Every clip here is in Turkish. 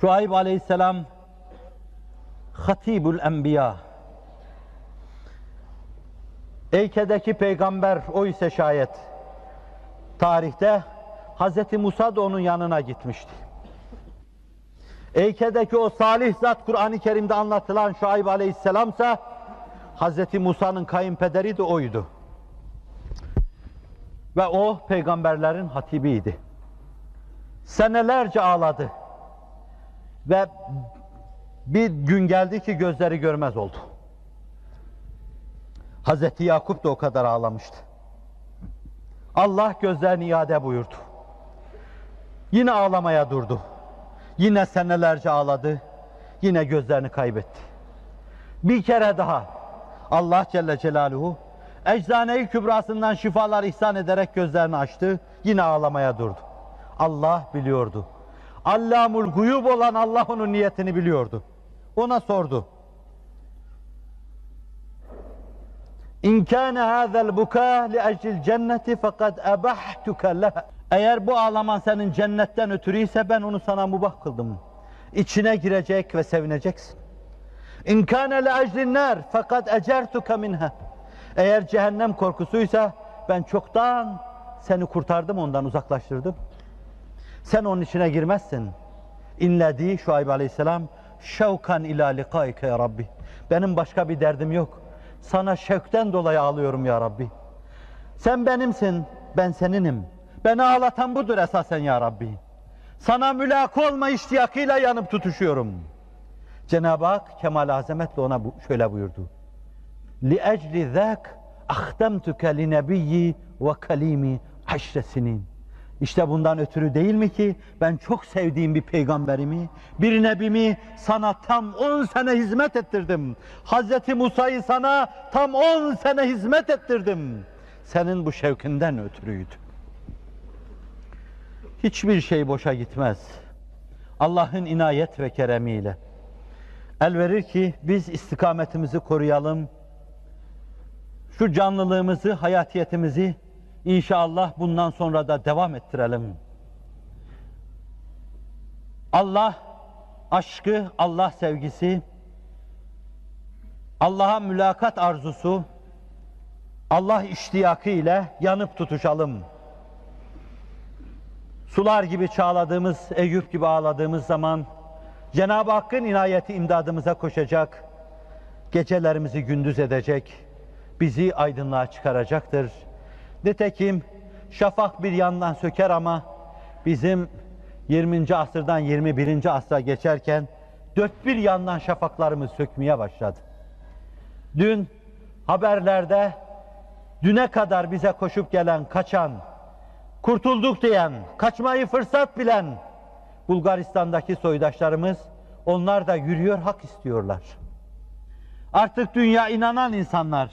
Şuayb aleyhisselam Hatibül Enbiya, Eyke'deki peygamber o ise şayet tarihte Hz. Musa da onun yanına gitmişti. Eyke'deki o salih zat Kur'an-ı Kerim'de anlatılan Şuayb aleyhisselamsa Hz. Musa'nın kayınpederi de oydu. Ve o peygamberlerin hatibiydi. Senelerce ağladı. Ve bir gün geldi ki gözleri görmez oldu. Hz. Yakup da o kadar ağlamıştı. Allah gözlerini iade buyurdu. Yine ağlamaya durdu. Yine senelerce ağladı. Yine gözlerini kaybetti. Bir kere daha Allah Celle Celaluhu eczane-i kübrasından şifalar ihsan ederek gözlerini açtı. Yine ağlamaya durdu. Allah biliyordu. Allamul guyub olan Allah onun niyetini biliyordu. Ona sordu. İn kâne hâzel bukâ li eclil cenneti fekad ebahtuke leha. Eğer bu ağlaman senin cennetten ötürüyse ben onu sana mubah kıldım. İçine girecek ve sevineceksin. İn kâne li eclin nâr fekad ecertuke minha. Eğer cehennem korkusuysa ben çoktan seni kurtardım, ondan uzaklaştırdım. Sen onun içine girmezsin. İnledi Şuayb aleyhisselam şevkan ila likaike ya Rabbi. Benim başka bir derdim yok. Sana şevkten dolayı ağlıyorum ya Rabbi. Sen benimsin, ben seninim. Beni ağlatan budur esasen ya Rabbi. Sana mülaka olma iştiyakıyla yanıp tutuşuyorum. Cenab-ı Hak kemal azametle ona şöyle buyurdu. لِأَجْلِ ذَاكَ اَخْتَمْتُكَ لِنَبِيِّ وَكَلِيمِ عَشْرَ سِنِينَ. İşte bundan ötürü değil mi ki ben çok sevdiğim bir peygamberimi, bir nebimi sana tam 10 sene hizmet ettirdim. Hz. Musa'yı sana tam 10 sene hizmet ettirdim. Senin bu şevkinden ötürüydü. Hiçbir şey boşa gitmez. Allah'ın inayet ve keremiyle. El verir ki biz istikametimizi koruyalım. Şu canlılığımızı, hayatiyetimizi İnşallah bundan sonra da devam ettirelim. Allah aşkı, Allah sevgisi, Allah'a mülakat arzusu, Allah iştiyakı ile yanıp tutuşalım. Sular gibi çağladığımız, Eyüp gibi ağladığımız zaman Cenab-ı Hakk'ın inayeti imdadımıza koşacak, gecelerimizi gündüz edecek, bizi aydınlığa çıkaracaktır. Nitekim şafak bir yandan söker ama bizim 20. asırdan 21. asra geçerken dört bir yandan şafaklarımız sökmeye başladı. Dün haberlerde düne kadar bize koşup gelen, kaçan, kurtulduk diyen, kaçmayı fırsat bilen Bulgaristan'daki soydaşlarımız, onlar da yürüyor, hak istiyorlar. Artık dünya inanan insanlar,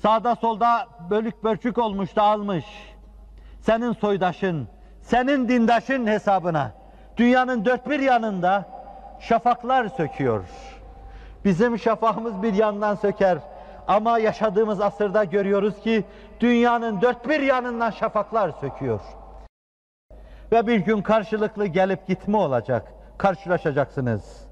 sağda solda bölük pörçük olmuş, dağılmış. Senin soydaşın, senin dindaşın hesabına dünyanın dört bir yanında şafaklar söküyor. Bizim şafağımız bir yandan söker ama yaşadığımız asırda görüyoruz ki dünyanın dört bir yanından şafaklar söküyor. Ve bir gün karşılıklı gelip gitme olacak. Karşılaşacaksınız.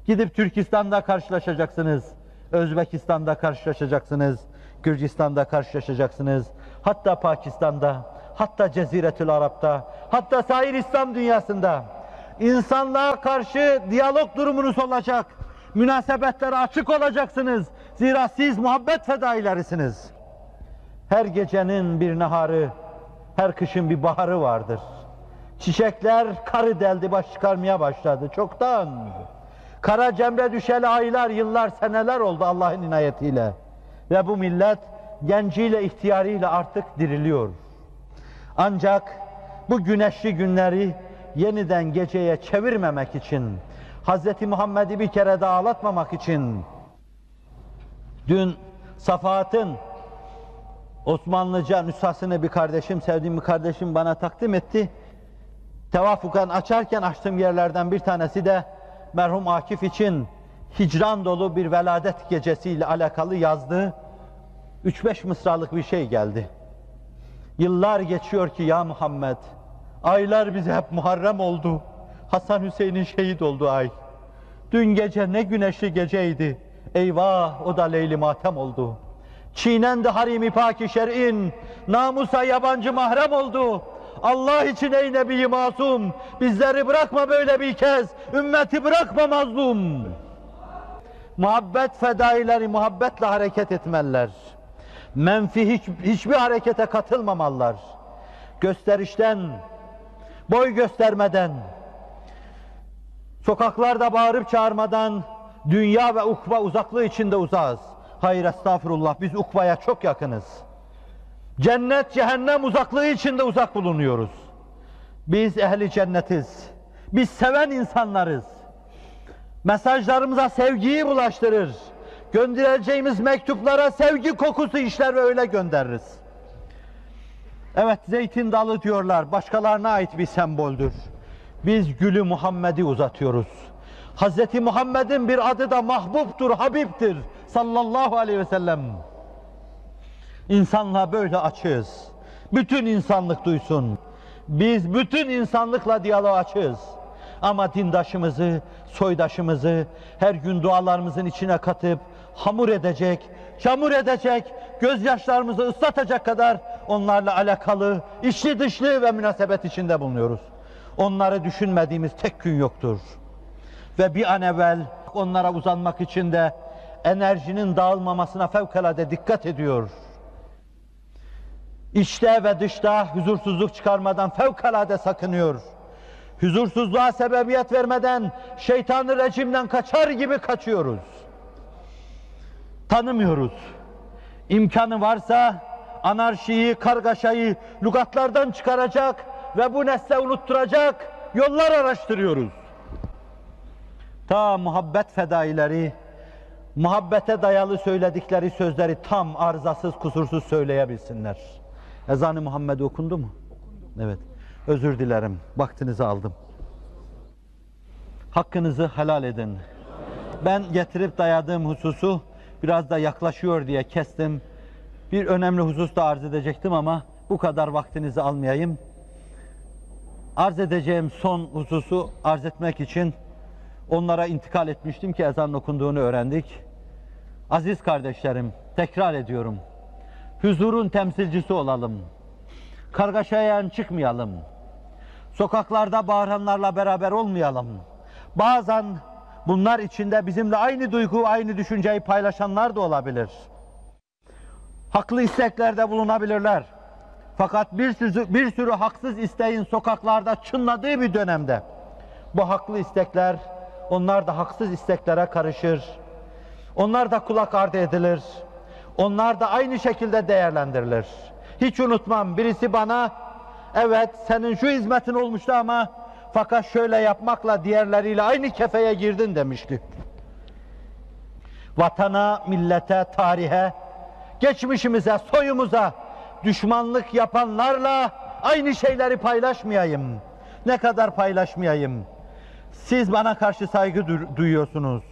Gidip Türkistan'da karşılaşacaksınız. Özbekistan'da karşılaşacaksınız. Gürcistan'da karşılaşacaksınız. Hatta Pakistan'da, hatta Ceziretül Arap'ta, hatta sair İslam dünyasında insanlığa karşı diyalog durumunuz olacak. Münasebetlere açık olacaksınız. Zira siz muhabbet fedailerisiniz. Her gecenin bir naharı, her kışın bir baharı vardır. Çiçekler karı deldi, baş çıkarmaya başladı çoktan. Kara cemre düşeli aylar, yıllar, seneler oldu Allah'ın inayetiyle. Ve bu millet genciyle, ihtiyarıyla artık diriliyor. Ancak bu güneşli günleri yeniden geceye çevirmemek için, Hz. Muhammed'i bir kere daha ağlatmamak için, dün Safahat'ın Osmanlıca nüshasını bir kardeşim, sevdiğim bir kardeşim bana takdim etti. Tevafukan açarken açtığım yerlerden bir tanesi de merhum Akif için hicran dolu bir veladet gecesiyle alakalı yazdığı 3-5 mısralık bir şey geldi. Yıllar geçiyor ki ya Muhammed, aylar bize hep Muharrem oldu. Hasan Hüseyin'in şehit olduğu ay. Dün gece ne güneşli geceydi. Eyvah, o da leyli matem oldu. Çiğnendi harim-i pak-i şer'in, namusa yabancı mahrem oldu. Allah için ey Nebi-i Masum, bizleri bırakma böyle bir kez, ümmeti bırakma mazlum. Muhabbet fedaileri muhabbetle hareket etmeliler. Menfi hiçbir harekete katılmamalılar. Gösterişten, boy göstermeden, sokaklarda bağırıp çağırmadan, dünya ve ukba uzaklığı içinde uzağız. Hayır, estağfurullah, biz ukbaya çok yakınız. Cennet, cehennem uzaklığı içinde uzak bulunuyoruz. Biz ehli cennetiz. Biz seven insanlarız. Mesajlarımıza sevgiyi bulaştırır. Göndereceğimiz mektuplara sevgi kokusu işler ve öyle göndeririz. Evet, zeytin dalı diyorlar, başkalarına ait bir semboldür. Biz gülü Muhammed'i uzatıyoruz. Hz. Muhammed'in bir adı da mahbubtur, Habib'tir sallallahu aleyhi ve sellem. İnsanlığa böyle açığız. Bütün insanlık duysun. Biz bütün insanlıkla diyaloğa açığız. Ama dindaşımızı, soydaşımızı her gün dualarımızın içine katıp hamur edecek, çamur edecek, gözyaşlarımızı ıslatacak kadar onlarla alakalı, içli dışlı ve münasebet içinde bulunuyoruz. Onları düşünmediğimiz tek gün yoktur. Ve bir an evvel onlara uzanmak için de enerjinin dağılmamasına fevkalade dikkat ediyor. İçte ve dışta huzursuzluk çıkarmadan fevkalade sakınıyor. Huzursuzluğa sebebiyet vermeden şeytanı rejimden kaçar gibi kaçıyoruz. Tanımıyoruz. İmkanı varsa anarşiyi, kargaşayı lügatlardan çıkaracak ve bu nesle unutturacak yollar araştırıyoruz. Ta muhabbet fedaileri, muhabbete dayalı söyledikleri sözleri tam arızasız, kusursuz söyleyebilsinler. Ezan-ı Muhammed okundu mu? Okundu. Evet. Özür dilerim. Vaktinizi aldım. Hakkınızı helal edin. Ben getirip dayadığım hususu biraz da yaklaşıyor diye kestim. Bir önemli husus da arz edecektim ama bu kadar vaktinizi almayayım. Arz edeceğim son hususu arz etmek için onlara intikal etmiştim ki ezanın okunduğunu öğrendik. Aziz kardeşlerim, tekrar ediyorum. Huzurun temsilcisi olalım. Kargaşaya çıkmayalım. Sokaklarda bağıranlarla beraber olmayalım. Bazen bunlar içinde bizimle aynı duygu, aynı düşünceyi paylaşanlar da olabilir. Haklı isteklerde bulunabilirler. Fakat bir sürü haksız isteğin sokaklarda çınladığı bir dönemde bu haklı istekler, onlar da haksız isteklere karışır. Onlar da kulak ardı edilir. Onlar da aynı şekilde değerlendirilir. Hiç unutmam, birisi bana, evet senin şu hizmetin olmuştu ama fakat şöyle yapmakla diğerleriyle aynı kefeye girdin demişti. Vatana, millete, tarihe, geçmişimize, soyumuza düşmanlık yapanlarla aynı şeyleri paylaşmayayım. Ne kadar paylaşmayayım? Siz bana karşı saygı duyuyorsunuz.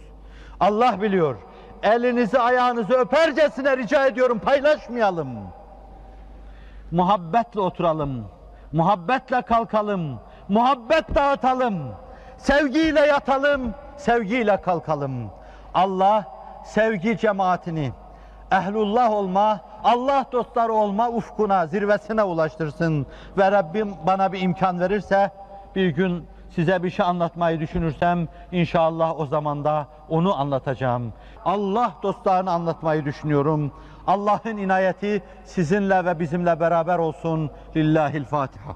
Allah biliyor. Elinizi ayağınızı öpercesine rica ediyorum, paylaşmayalım. Muhabbetle oturalım, muhabbetle kalkalım, muhabbet dağıtalım, sevgiyle yatalım, sevgiyle kalkalım. Allah sevgi cemaatini, ehlullah olma, Allah dostları olma ufkuna, zirvesine ulaştırsın. Ve Rabbim bana bir imkan verirse, bir gün size bir şey anlatmayı düşünürsem, inşallah o zaman da onu anlatacağım. Allah dostlarını anlatmayı düşünüyorum. Allah'ın inayeti sizinle ve bizimle beraber olsun. Lillahil Fatiha.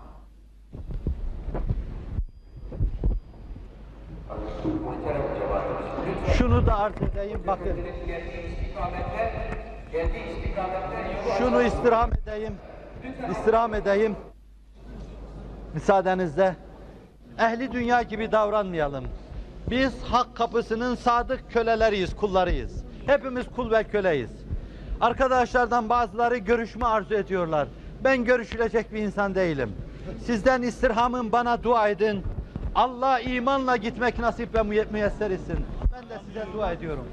Şunu da arz edeyim, bakın. Şunu istirham edeyim. Müsaadenizle. Ehli dünya gibi davranmayalım. Biz hak kapısının sadık köleleriyiz, kullarıyız. Hepimiz kul ve köleyiz. Arkadaşlardan bazıları görüşme arzu ediyorlar. Ben görüşülecek bir insan değilim. Sizden istirhamım, bana dua edin. Allah imanla gitmek nasip ve müyesser etsin. Ben de size dua ediyorum.